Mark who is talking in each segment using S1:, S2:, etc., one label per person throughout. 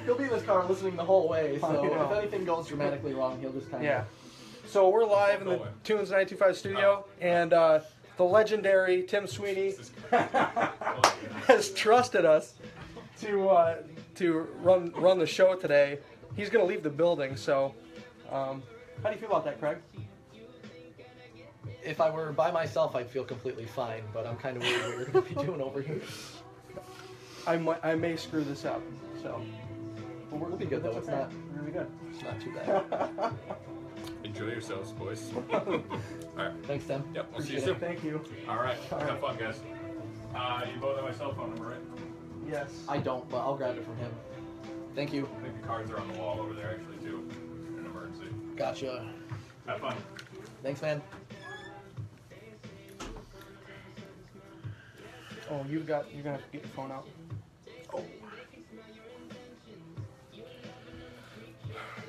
S1: He'll be in his car listening the whole way, so if anything goes dramatically wrong, he'll just kind of...
S2: Yeah. So we're live in the Tunes 925 studio, and the legendary Tim Sweeney has trusted us to run the show today. He's going to leave the building, so how do you feel about that, Craig?
S1: If I were by myself, I'd feel completely fine, but I'm kind of worried what you're going to be doing over here.
S2: I may screw this up, so...
S1: But we'll be good, though. It's not really good. It's not too bad.
S3: Enjoy yourselves, boys. All right.
S1: Thanks, Tim.
S3: Yep, we'll see you soon.
S2: Thank you.
S3: All right. Have fun, guys. You both have my cell phone number, right?
S2: Yes.
S1: I don't, but I'll grab it from him. Thank you.
S3: I think the cards are on the wall over there, actually, too. In an emergency.
S1: Gotcha.
S3: Have fun.
S1: Thanks, man.
S2: Oh, you're gonna have to get your phone out. Oh.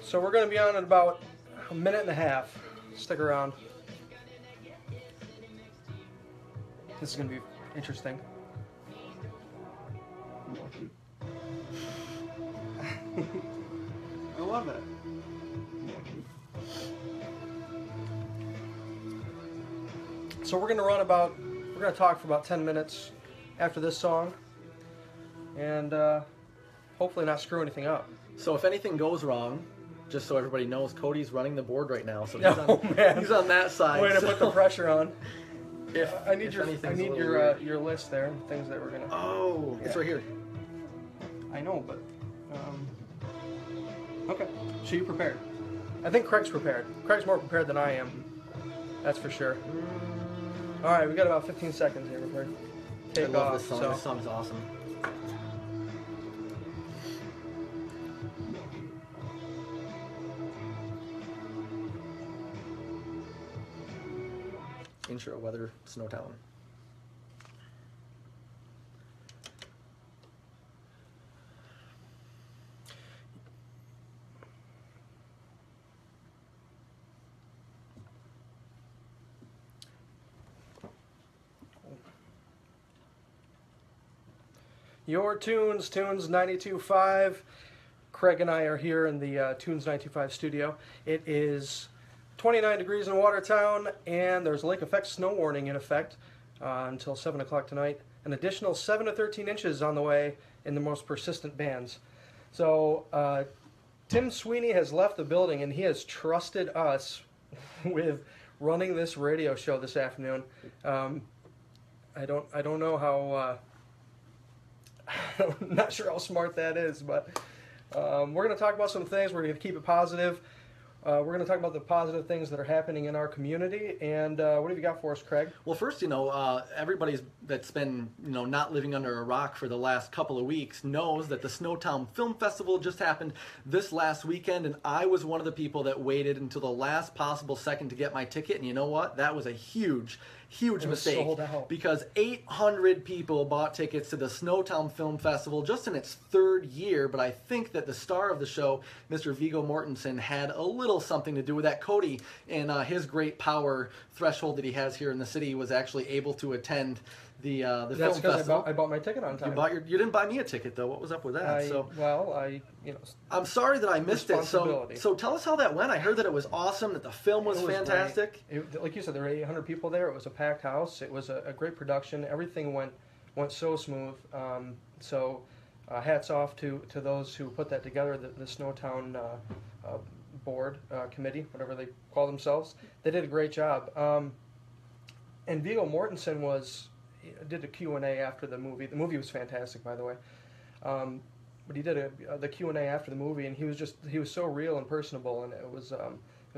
S2: So we're gonna be on in about a minute and a half. Stick around. This is gonna be interesting. I love it. So we're gonna talk for about 10 minutes after this song, and hopefully not screw anything up.
S1: So if anything goes wrong, just so everybody knows, Cody's running the board right now, so he's on that side.
S2: Way to put the pressure on. I need your list there, things that we're gonna.
S1: Oh, it's right here.
S2: I know, but okay. So you prepared? I think Craig's prepared. Craig's more prepared than I am. That's for sure. All right, we got about 15 seconds here before take
S1: I love
S2: off.
S1: this song.
S2: So.
S1: This song's awesome. Intro, weather, Snowtown.
S2: Your Tunes 92.5. Craig and I are here in the Tunes 925 studio. It is 29 degrees in Watertown, and there's a lake effect snow warning in effect until 7 o'clock tonight. An additional 7 to 13 inches on the way in the most persistent bands. So Tim Sweeney has left the building, and he has trusted us with running this radio show this afternoon. I don't know how... I'm not sure how smart that is, but we're going to talk about some things. We're going to keep it positive. We're going to talk about the positive things that are happening in our community. And what have you got for us, Craig?
S1: Well, first, everybody that's been, not living under a rock for the last couple of weeks knows that the Snowtown Film Festival just happened this last weekend, and I was one of the people that waited until the last possible second to get my ticket. And you know what? That was a huge mistake,
S2: sold out.
S1: Because 800 people bought tickets to the Snowtown Film Festival just in its third year, but I think that the star of the show, Mr. Viggo Mortensen, had a little something to do with that. Cody, and his great power threshold that he has here in the city, was actually able to attend the film festival.
S2: That's because I bought my ticket on time.
S1: You didn't buy me a ticket, though. What was up with that? I'm sorry that I missed it. So tell us how that went. I heard that it was awesome, that the film was fantastic.
S2: Like you said, there were 800 people there. It was a packed house. It was a great production. Everything went so smooth. Hats off to those who put that together, the Snowtown board, committee, whatever they call themselves. They did a great job. And Viggo Mortensen did a Q&A after the movie. The movie was fantastic, by the way. But he did the Q&A after the movie, and he was so real and personable, and it was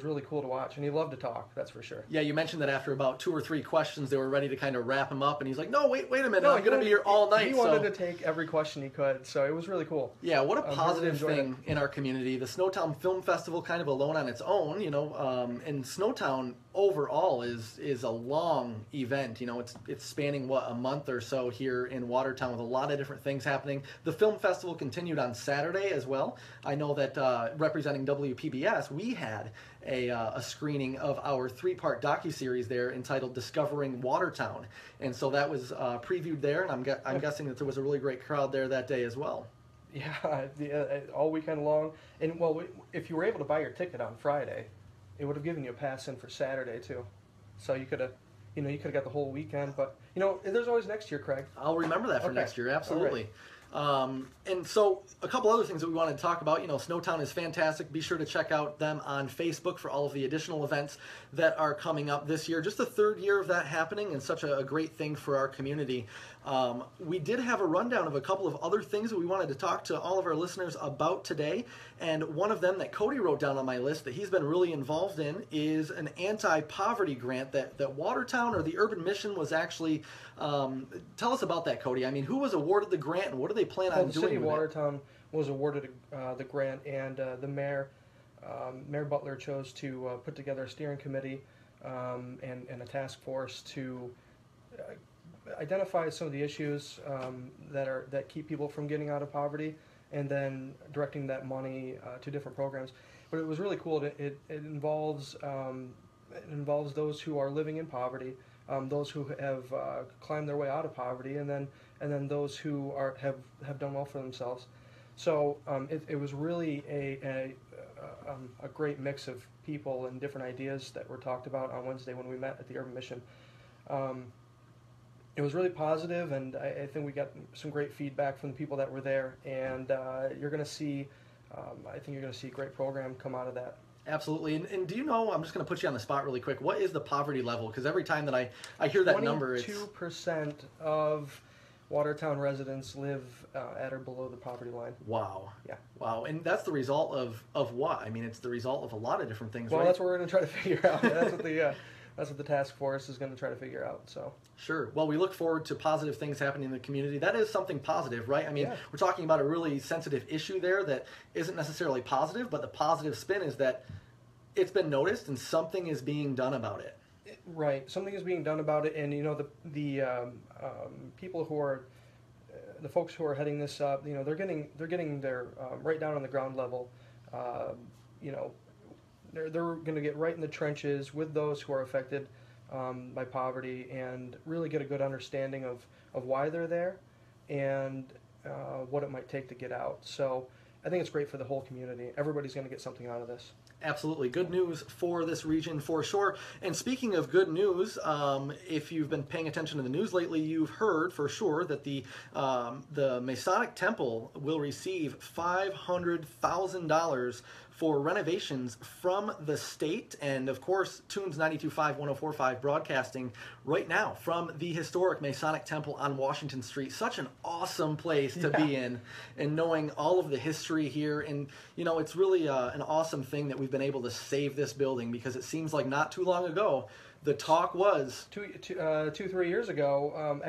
S2: really cool to watch. And he loved to talk, that's for sure.
S1: Yeah, you mentioned that after about 2 or 3 questions, they were ready to kind of wrap him up, and he's like, "No, wait a minute, I'm going to be here all night."
S2: He wanted to take every question he could, so it was really cool.
S1: Yeah, what a positive thing in our community. The Snowtown Film Festival, kind of alone on its own, and Snowtown overall is a long event. It's spanning a month or so here in Watertown, with a lot of different things happening. The film festival continued on Saturday as well. I know that representing WPBS, we had a screening of our 3-part docuseries there entitled Discovering Watertown, and so that was previewed there, and I'm guessing that there was a really great crowd there that day as well.
S2: all weekend long. And well, if you were able to buy your ticket on Friday, it would have given you a pass in for Saturday too. So you could have, got the whole weekend. But there's always next year, Craig.
S1: I'll remember that for
S2: Okay.
S1: next year, absolutely. And so a couple other things that we wanted to talk about. Snowtown is fantastic. Be sure to check out them on Facebook for all of the additional events that are coming up this year. Just the third year of that happening, and such a great thing for our community. We did have a rundown of a couple of other things that we wanted to talk to all of our listeners about today. And one of them that Cody wrote down on my list that he's been really involved in is an anti-poverty grant that Watertown or the Urban Mission was actually. Tell us about that, Cody. I mean, who was awarded the grant and what do they plan on doing?
S2: The city of
S1: with
S2: Watertown was awarded the grant, and the mayor, Mayor Butler, chose to put together a steering committee and a task force to identify some of the issues that keep people from getting out of poverty, and then directing that money to different programs. But it was really cool. It involves those who are living in poverty, those who have climbed their way out of poverty, and then those who have done well for themselves. So it was really a great mix of people and different ideas that were talked about on Wednesday when we met at the Urban Mission. It was really positive, and I think we got some great feedback from the people that were there. And you're going to see, I think you're going to see a great program come out of that.
S1: Absolutely. And do you know, I'm just going to put you on the spot really quick, what is the poverty level? Because every time that I hear that number, it's...
S2: 22% of Watertown residents live at or below the poverty line.
S1: Wow.
S2: Yeah.
S1: Wow. And that's the result of what? I mean, it's the result of a lot of different things,
S2: well,
S1: right?
S2: That's what we're going to try to figure out. That's what the task force is going to try to figure out. So.
S1: Sure. Well, we look forward to positive things happening in the community. That is something positive, right? I mean,
S2: Yeah.
S1: We're talking about a really sensitive issue there that isn't necessarily positive, but the positive spin is that it's been noticed and something is being done about it.
S2: Right. Something is being done about it, and the people who are the folks who are heading this up, they're getting their right down on the ground level. They're going to get right in the trenches with those who are affected by poverty and really get a good understanding of why they're there and what it might take to get out. So I think it's great for the whole community. Everybody's going to get something out of this.
S1: Absolutely. Good news for this region for sure. And speaking of good news, if you've been paying attention to the news lately, you've heard for sure that the Masonic Temple will receive $500,000 for renovations from the state, and of course Tunes 92.5 104.5 broadcasting right now from the historic Masonic Temple on Washington Street. Such an awesome place to be in, and knowing all of the history here. And it's really an awesome thing that we've been able to save this building, because it seems like not too long ago the talk was
S2: 3 years ago.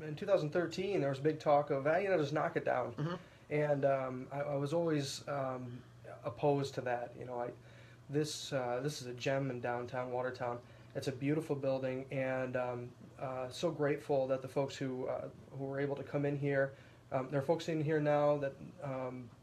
S2: In 2013 there was a big talk of just knock it down. Mm-hmm. And I was always opposed to that. This is a gem in downtown Watertown. It's a beautiful building, and so grateful that the folks who were able to come in here, there are folks in here now that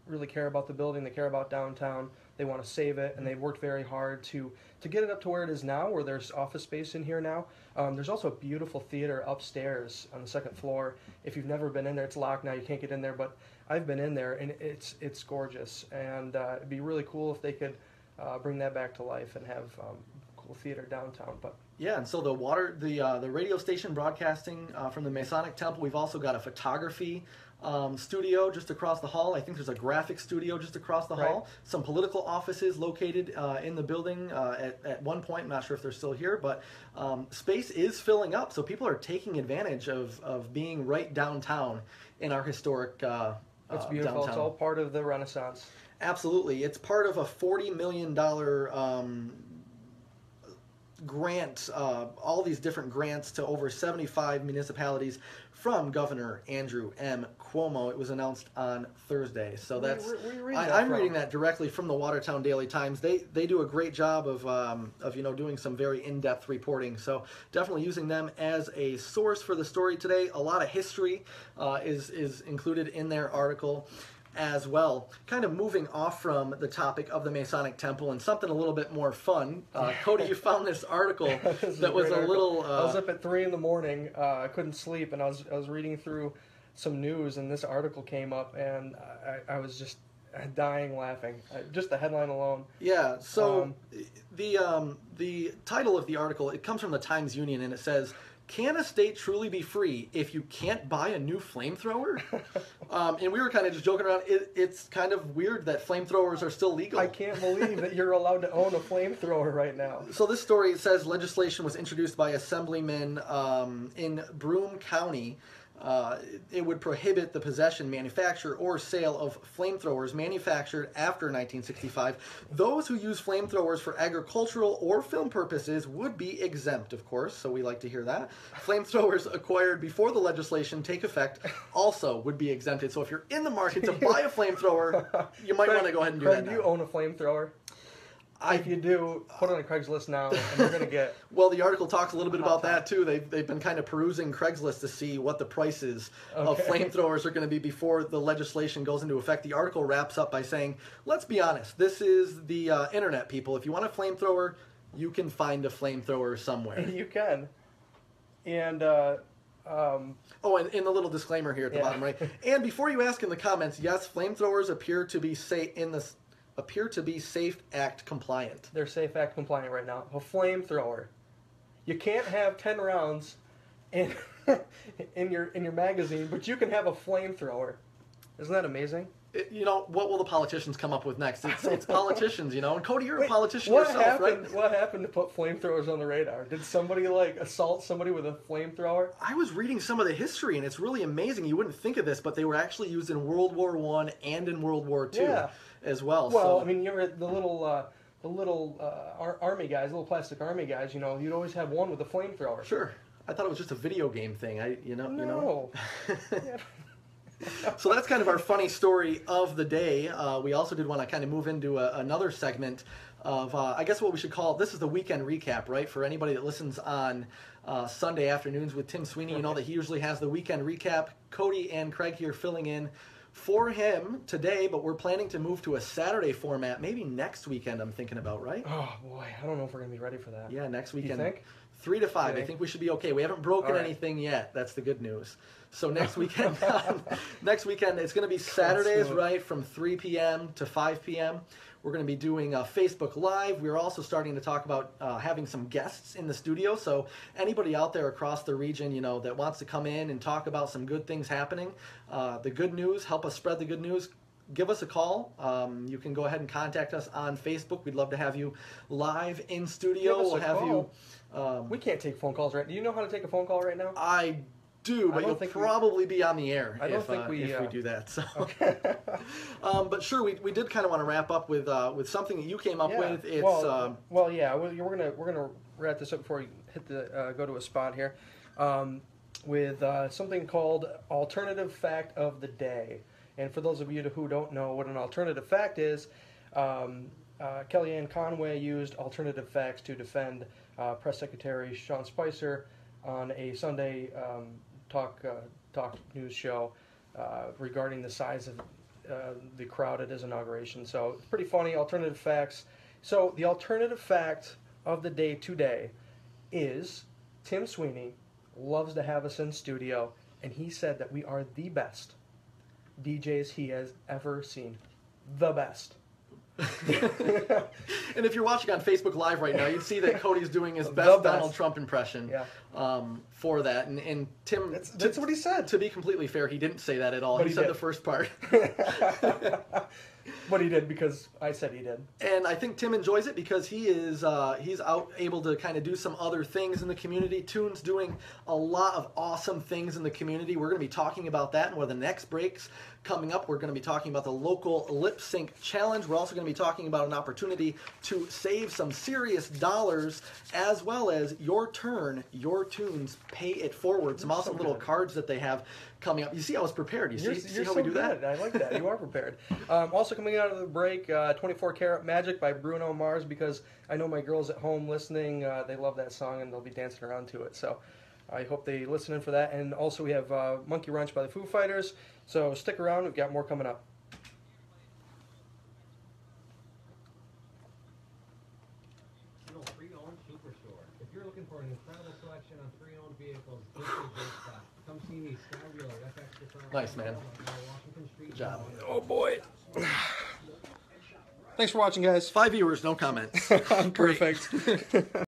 S2: really care about the building. They care about downtown. They want to save it, and they've worked very hard to get it up to where it is now, where there's office space in here now. There's also a beautiful theater upstairs on the second floor. If you've never been in there, it's locked now. You can't get in there, but I've been in there, and it's gorgeous. And it'd be really cool if they could bring that back to life and have cool theater downtown. But
S1: yeah, and so the radio station broadcasting from the Masonic Temple. We've also got a photography studio just across the hall. I think there's a graphic studio just across the hall. Some political offices located in the building at one point. I'm not sure if they're still here, but space is filling up. So people are taking advantage of being right downtown in our historic
S2: it's beautiful.
S1: downtown.
S2: It's all part of the Renaissance.
S1: Absolutely. It's part of a $40 million grant, all these different grants to over 75 municipalities from Governor Andrew M. Cuomo. It was announced on Thursday. So that's I'm reading that directly from the Watertown Daily Times. They do a great job of doing some very in-depth reporting. So definitely using them as a source for the story today. A lot of history is included in their article as well. Kind of moving off from the topic of the Masonic Temple and something a little bit more fun. Cody, you found this article that was a little...
S2: I was up at 3 in the morning. I couldn't sleep, and I was reading through some news, and this article came up, and I was just dying laughing. Just the headline alone.
S1: Yeah. So the title of the article, it comes from the Times-Union, and it says, "Can a state truly be free if you can't buy a new flamethrower?" And we were kind of just joking around. It's kind of weird that flamethrowers are still legal.
S2: I can't believe that you're allowed to own a flamethrower right now.
S1: So this story says legislation was introduced by assemblymen in Broome County. It would prohibit the possession, manufacture, or sale of flamethrowers manufactured after 1965. Those who use flamethrowers for agricultural or film purposes would be exempt, of course, so we like to hear that. Flamethrowers acquired before the legislation take effect also would be exempted. So if you're in the market to buy a flamethrower, you might want to go ahead and do that now.
S2: Do you own a flamethrower? If you do, put it on Craigslist now, and you're going to get...
S1: Well, the article talks a little bit about that, too. They've been kind of perusing Craigslist to see what the prices of flamethrowers are going to be before the legislation goes into effect. The article wraps up by saying, let's be honest, this is the internet, people. If you want a flamethrower, you can find a flamethrower somewhere.
S2: You can. And...
S1: and in the little disclaimer here at the bottom, right? And before you ask in the comments, yes, flamethrowers appear to be SAFE Act compliant.
S2: They're SAFE Act compliant right now. A flamethrower. You can't have 10 rounds in your magazine, but you can have a flamethrower. Isn't that amazing?
S1: What will the politicians come up with next? It's politicians, And Cody, you're a politician yourself, right?
S2: What happened to put flamethrowers on the radar? Did somebody assault somebody with a flamethrower?
S1: I was reading some of the history, and it's really amazing. You wouldn't think of this, but they were actually used in World War I and in World War II as well.
S2: Well, I mean, you're the little army guys, little plastic army guys. You'd always have one with a flamethrower.
S1: Sure. I thought it was just a video game thing.
S2: No.
S1: So that's kind of our funny story of the day. We also did want to kind of move into another segment of, I guess what we should call, this is the weekend recap, right? For anybody that listens on Sunday afternoons with Tim Sweeney, you know that he usually has the weekend recap. Cody and Craig here filling in for him today, but we're planning to move to a Saturday format, maybe next weekend, I'm thinking about, right?
S2: Oh, boy, I don't know if we're going to be ready for that.
S1: Yeah, next weekend.
S2: You think?
S1: 3 to 5. I think we should be okay. We haven't broken anything yet. That's the good news. So next weekend, it's going to be Saturdays, right, from 3 p.m. to 5 p.m. We're going to be doing Facebook Live. We're also starting to talk about having some guests in the studio. So anybody out there across the region, that wants to come in and talk about some good things happening, the good news, help us spread the good news, give us a call. You can go ahead and contact us on Facebook. We'd love to have you live in studio.
S2: We'll have you. We can't take phone calls right. Do you know how to take a phone call right now?
S1: I do, but you'll probably be on the air if we do that. So,
S2: okay.
S1: But sure, we did kind of want to wrap up with something that you came up with. It's
S2: we're gonna wrap this up before we hit the go to a spot here, with something called Alternative Fact of the Day. And for those of you who don't know what an alternative fact is, Kellyanne Conway used alternative facts to defend Press Secretary Sean Spicer on a Sunday talk news show regarding the size of the crowd at his inauguration. So it's pretty funny. Alternative facts. So the alternative fact of the day today is Tim Sweeney loves to have us in studio, and he said that we are the best DJs he has ever seen. The best.
S1: And if you're watching on Facebook Live right now, you'd see that Cody's doing his best Donald Trump impression for that. And Tim...
S2: That's what he said.
S1: To be completely fair, he didn't say that at all. He said the first part.
S2: But he did, because I said he did.
S1: And I think Tim enjoys it because he's out able to kind of do some other things in the community. Tune's doing a lot of awesome things in the community. We're going to be talking about that and where the next breaks coming up. We're going to be talking about the local lip sync challenge. We're also going to be talking about an opportunity to save some serious dollars, as well as your turn, your tunes, pay it forward. Some awesome little cards that they have coming up. You see, I was prepared. You see how we do that?
S2: I like that. You are prepared. Also coming out of the break, 24 Karat Magic by Bruno Mars, because I know my girls at home listening, they love that song and they'll be dancing around to it. So I hope they listen in for that. And also we have Monkey Wrench by the Foo Fighters. So stick around. We've got more coming up.
S4: you're looking for an incredible selection on pre-owned vehicles, this is your spot. Come see me, Sky Wheeler.
S1: Nice, man.
S4: Washington Street.
S1: Good job.
S2: Oh boy. Thanks for watching, guys.
S1: 5 viewers, no comments.
S2: Perfect.